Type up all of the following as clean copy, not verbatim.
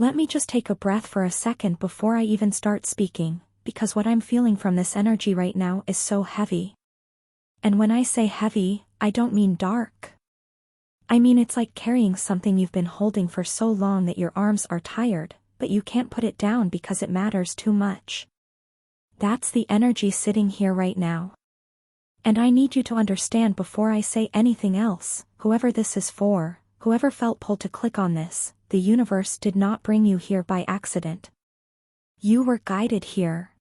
Let me just take a breath for a second before I even start speaking, because what I'm feeling from this energy right now is so heavy. And when I say heavy, I don't mean dark. I mean it's like carrying something you've been holding for so long that your arms are tired, but you can't put it down because it matters too much. That's the energy sitting here right now. And I need you to understand before I say anything else, whoever this is for, whoever felt pulled to click on this, the universe did not bring you here by accident. You were guided here.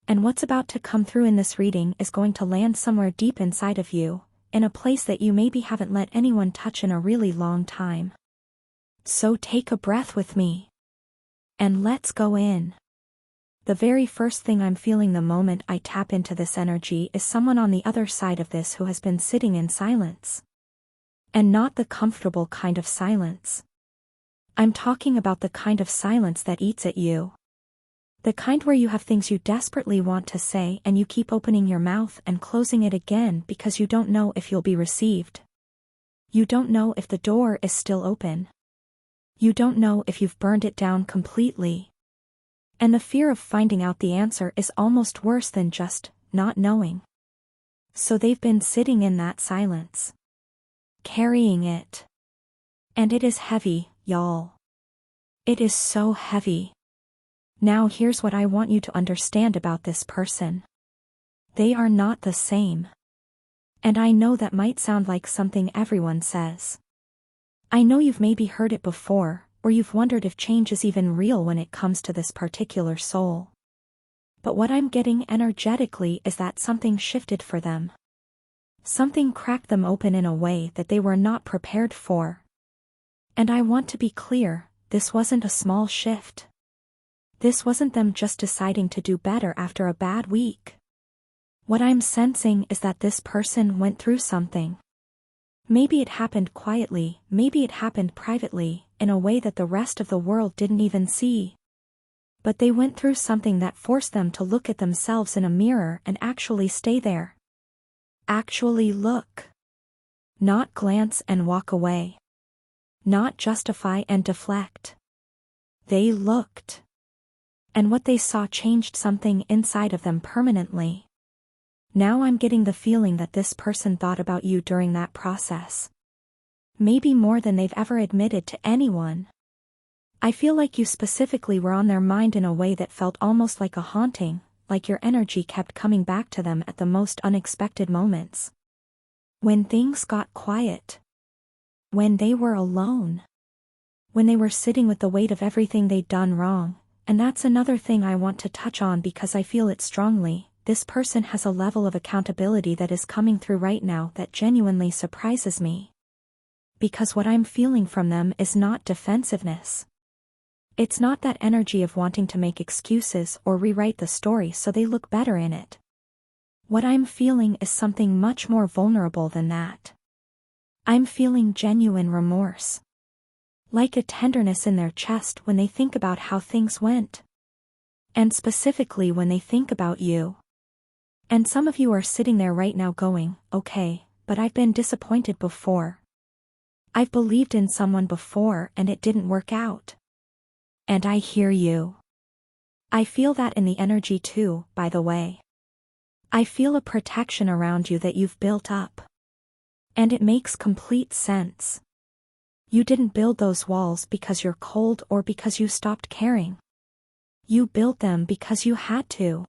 And what's about to come through in this reading is going to land somewhere deep inside of you, in a place that you maybe haven't let anyone touch in a really long time. So take a breath with me. And let's go in. The very first thing I'm feeling the moment I tap into this energy is someone on the other side of this who has been sitting in silence. And not the comfortable kind of silence. I'm talking about the kind of silence that eats at you. The kind where you have things you desperately want to say and you keep opening your mouth and closing it again because you don't know if you'll be received. You don't know if the door is still open. You don't know if you've burned it down completely. And the fear of finding out the answer is almost worse than just not knowing. So they've been sitting in that silence. Carrying it. And it is heavy, y'all. It is so heavy. Now here's what I want you to understand about this person. They are not the same. And I know that might sound like something everyone says. I know you've maybe heard it before, or you've wondered if change is even real when it comes to this particular soul. But what I'm getting energetically is that something shifted for them. Something cracked them open in a way that they were not prepared for. And I want to be clear, this wasn't a small shift. This wasn't them just deciding to do better after a bad week. What I'm sensing is that this person went through something. Maybe it happened quietly, maybe it happened privately, in a way that the rest of the world didn't even see. But they went through something that forced them to look at themselves in a mirror and actually stay there. Actually look. Not glance and walk away. Not justify and deflect. They looked. And what they saw changed something inside of them permanently. Now I'm getting the feeling that this person thought about you during that process. Maybe more than they've ever admitted to anyone. I feel like you specifically were on their mind in a way that felt almost like a haunting, like your energy kept coming back to them at the most unexpected moments. When things got quiet. When they were alone. When they were sitting with the weight of everything they'd done wrong. And that's another thing I want to touch on because I feel it strongly. This person has a level of accountability that is coming through right now that genuinely surprises me. Because what I'm feeling from them is not defensiveness. It's not that energy of wanting to make excuses or rewrite the story so they look better in it. What I'm feeling is something much more vulnerable than that. I'm feeling genuine remorse. Like a tenderness in their chest when they think about how things went. And specifically when they think about you. And some of you are sitting there right now going, okay, but I've been disappointed before. I've believed in someone before and it didn't work out. And I hear you. I feel that in the energy too, by the way. I feel a protection around you that you've built up. And it makes complete sense. You didn't build those walls because you're cold or because you stopped caring. You built them because you had to.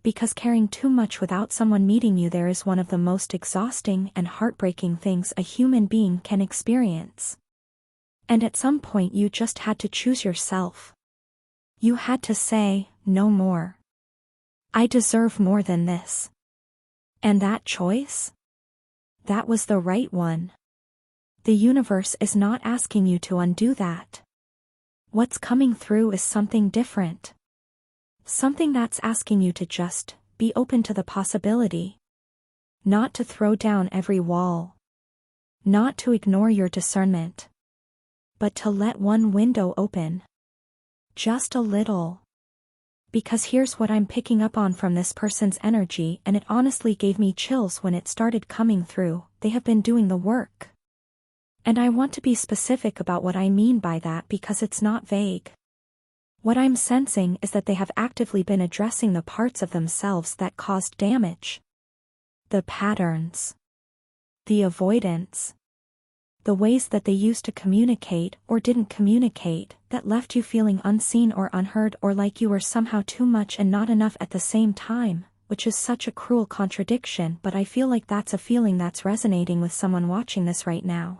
Because caring too much without someone meeting you there is one of the most exhausting and heartbreaking things a human being can experience. And at some point you just had to choose yourself. You had to say, no more. I deserve more than this. And that choice? That was the right one. The universe is not asking you to undo that. What's coming through is something different. Something that's asking you to just be open to the possibility. Not to throw down every wall. Not to ignore your discernment. But to let one window open. Just a little. Because here's what I'm picking up on from this person's energy, and it honestly gave me chills when it started coming through. They have been doing the work. And I want to be specific about what I mean by that because it's not vague. What I'm sensing is that they have actively been addressing the parts of themselves that caused damage. The patterns. The avoidance. The ways that they used to communicate or didn't communicate that left you feeling unseen or unheard or like you were somehow too much and not enough at the same time, which is such a cruel contradiction, but I feel like that's a feeling that's resonating with someone watching this right now.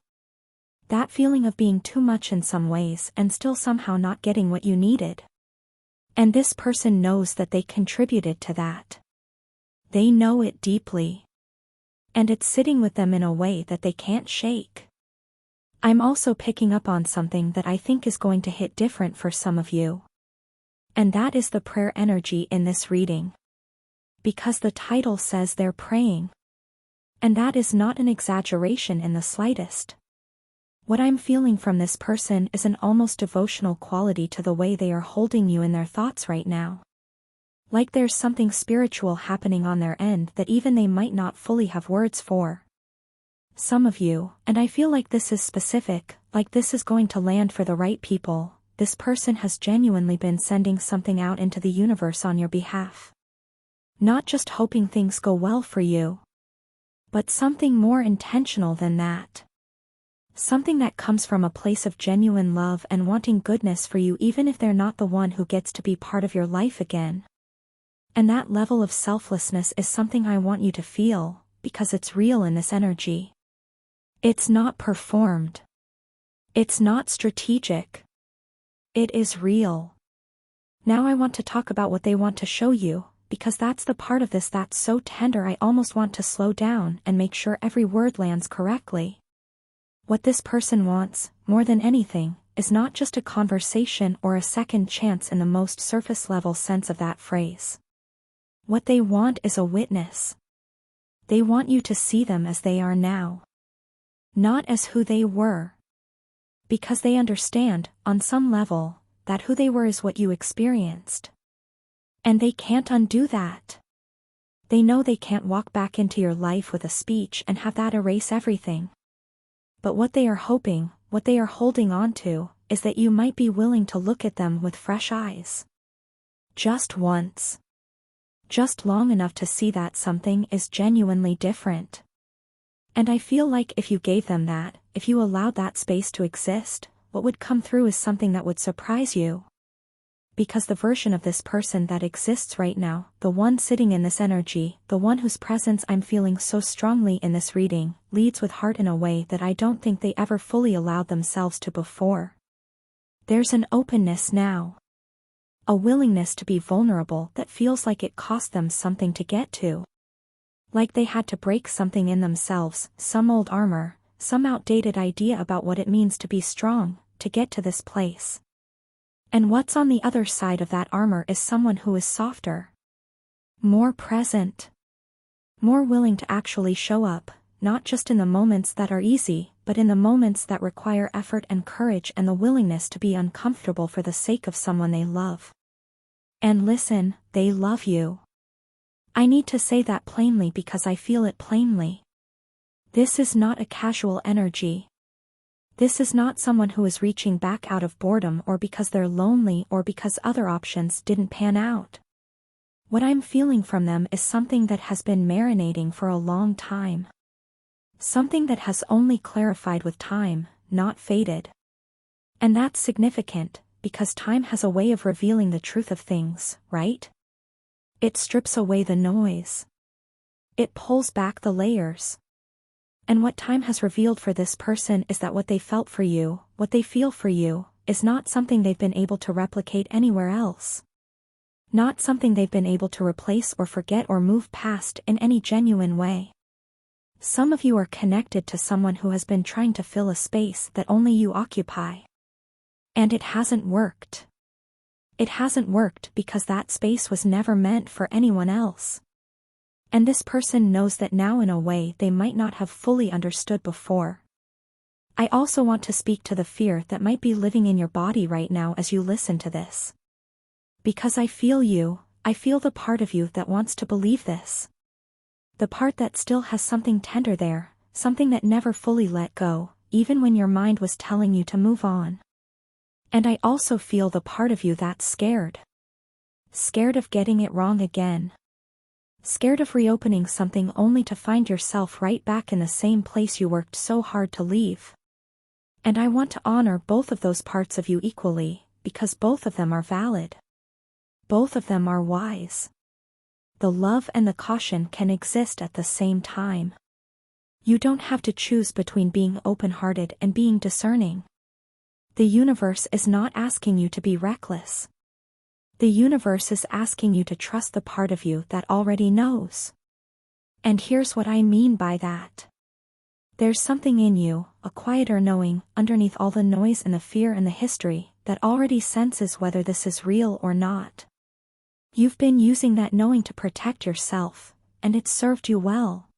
That feeling of being too much in some ways and still somehow not getting what you needed. And this person knows that they contributed to that. They know it deeply. And it's sitting with them in a way that they can't shake. I'm also picking up on something that I think is going to hit different for some of you. And that is the prayer energy in this reading. Because the title says they're praying. And that is not an exaggeration in the slightest. What I'm feeling from this person is an almost devotional quality to the way they are holding you in their thoughts right now. Like there's something spiritual happening on their end that even they might not fully have words for. Some of you, and I feel like this is specific, like this is going to land for the right people, this person has genuinely been sending something out into the universe on your behalf. Not just hoping things go well for you. But something more intentional than that. Something that comes from a place of genuine love and wanting goodness for you even if they're not the one who gets to be part of your life again. And that level of selflessness is something I want you to feel, because it's real in this energy. It's not performed. It's not strategic. It is real. Now I want to talk about what they want to show you, because that's the part of this that's so tender I almost want to slow down and make sure every word lands correctly. What this person wants, more than anything, is not just a conversation or a second chance in the most surface-level sense of that phrase. What they want is a witness. They want you to see them as they are now. Not as who they were. Because they understand, on some level, that who they were is what you experienced. And they can't undo that. They know they can't walk back into your life with a speech and have that erase everything. But what they are hoping, what they are holding on to, is that you might be willing to look at them with fresh eyes. Just once. Just long enough to see that something is genuinely different. And I feel like if you gave them that, if you allowed that space to exist, what would come through is something that would surprise you. Because the version of this person that exists right now, the one sitting in this energy, the one whose presence I'm feeling so strongly in this reading, leads with heart in a way that I don't think they ever fully allowed themselves to before. There's an openness now. A willingness to be vulnerable that feels like it cost them something to get to. Like they had to break something in themselves, some old armor, some outdated idea about what it means to be strong, to get to this place. And what's on the other side of that armor is someone who is softer. More present. More willing to actually show up, not just in the moments that are easy, but in the moments that require effort and courage and the willingness to be uncomfortable for the sake of someone they love. And listen, they love you. I need to say that plainly because I feel it plainly. This is not a casual energy. This is not someone who is reaching back out of boredom or because they're lonely or because other options didn't pan out. What I'm feeling from them is something that has been marinating for a long time. Something that has only clarified with time, not faded. And that's significant, because time has a way of revealing the truth of things, right? It strips away the noise. It pulls back the layers. And what time has revealed for this person is that what they felt for you, what they feel for you, is not something they've been able to replicate anywhere else. Not something they've been able to replace or forget or move past in any genuine way. Some of you are connected to someone who has been trying to fill a space that only you occupy. And it hasn't worked. It hasn't worked because that space was never meant for anyone else. And this person knows that now in a way they might not have fully understood before. I also want to speak to the fear that might be living in your body right now as you listen to this. Because I feel you, I feel the part of you that wants to believe this. The part that still has something tender there, something that never fully let go, even when your mind was telling you to move on. And I also feel the part of you that's scared. Scared of getting it wrong again. Scared of reopening something only to find yourself right back in the same place you worked so hard to leave. And I want to honor both of those parts of you equally, because both of them are valid. Both of them are wise. The love and the caution can exist at the same time. You don't have to choose between being open-hearted and being discerning. The universe is not asking you to be reckless. The universe is asking you to trust the part of you that already knows. And here's what I mean by that. There's something in you, a quieter knowing, underneath all the noise and the fear and the history, that already senses whether this is real or not. You've been using that knowing to protect yourself, and it's served you well.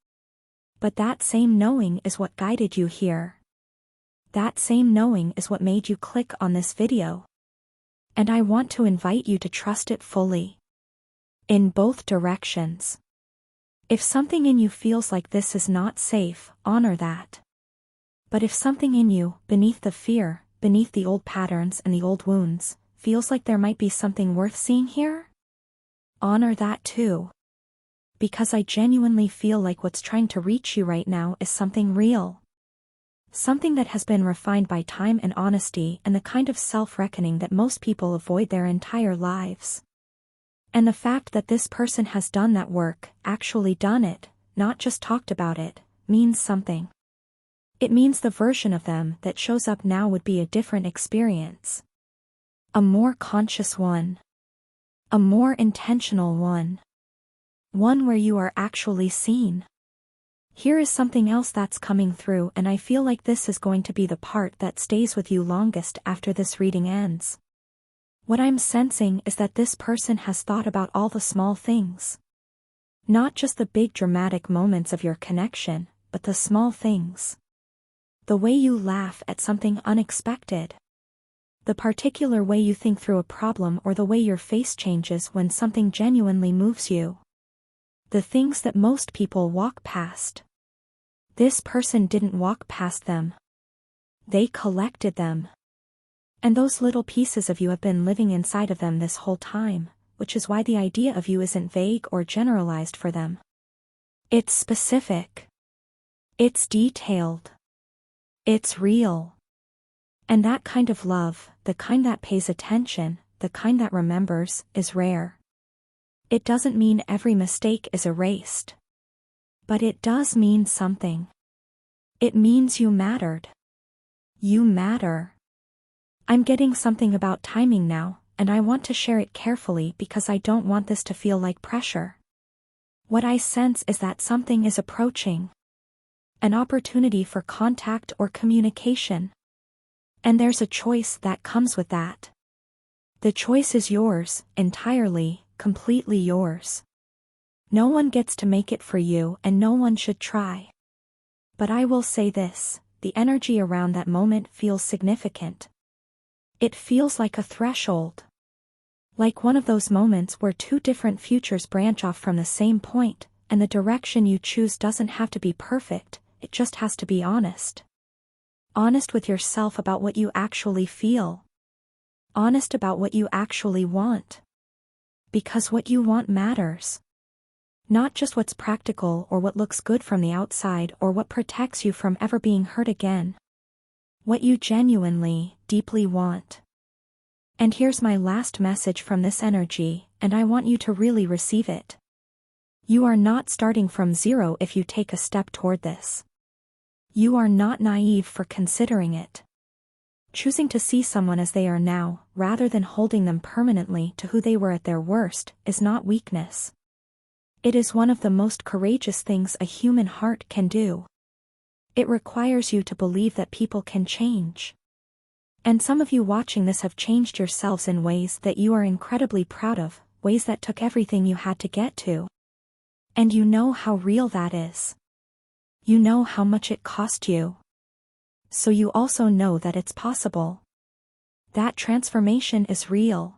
But that same knowing is what guided you here. That same knowing is what made you click on this video. And I want to invite you to trust it fully. In both directions. If something in you feels like this is not safe, honor that. But if something in you, beneath the fear, beneath the old patterns and the old wounds, feels like there might be something worth seeing here, honor that too. Because I genuinely feel like what's trying to reach you right now is something real. Something that has been refined by time and honesty and the kind of self-reckoning that most people avoid their entire lives. And the fact that this person has done that work, actually done it, not just talked about it, means something. It means the version of them that shows up now would be a different experience. A more conscious one. A more intentional one. One where you are actually seen. Here is something else that's coming through, and I feel like this is going to be the part that stays with you longest after this reading ends. What I'm sensing is that this person has thought about all the small things. Not just the big dramatic moments of your connection, but the small things. The way you laugh at something unexpected. The particular way you think through a problem, or the way your face changes when something genuinely moves you. The things that most people walk past. This person didn't walk past them. They collected them. And those little pieces of you have been living inside of them this whole time, which is why the idea of you isn't vague or generalized for them. It's specific. It's detailed. It's real. And that kind of love, the kind that pays attention, the kind that remembers, is rare. It doesn't mean every mistake is erased. But it does mean something. It means you mattered. You matter. I'm getting something about timing now, and I want to share it carefully because I don't want this to feel like pressure. What I sense is that something is approaching. An opportunity for contact or communication. And there's a choice that comes with that. The choice is yours, entirely, completely yours. No one gets to make it for you, and no one should try. But I will say this, the energy around that moment feels significant. It feels like a threshold. Like one of those moments where two different futures branch off from the same point, and the direction you choose doesn't have to be perfect, it just has to be honest. Honest with yourself about what you actually feel. Honest about what you actually want. Because what you want matters. Not just what's practical or what looks good from the outside or what protects you from ever being hurt again. What you genuinely, deeply want. And here's my last message from this energy, and I want you to really receive it. You are not starting from zero if you take a step toward this. You are not naive for considering it. Choosing to see someone as they are now, rather than holding them permanently to who they were at their worst, is not weakness. It is one of the most courageous things a human heart can do. It requires you to believe that people can change. And some of you watching this have changed yourselves in ways that you are incredibly proud of, ways that took everything you had to get to. And you know how real that is. You know how much it cost you. So you also know that it's possible. That transformation is real.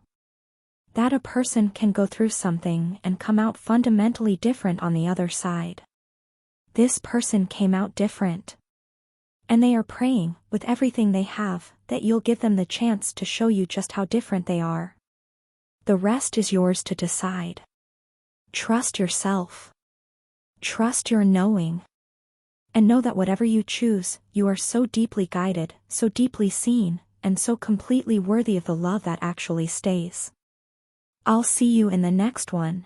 That a person can go through something and come out fundamentally different on the other side. This person came out different. And they are praying, with everything they have, that you'll give them the chance to show you just how different they are. The rest is yours to decide. Trust yourself. Trust your knowing. And know that whatever you choose, you are so deeply guided, so deeply seen, and so completely worthy of the love that actually stays. I'll see you in the next one.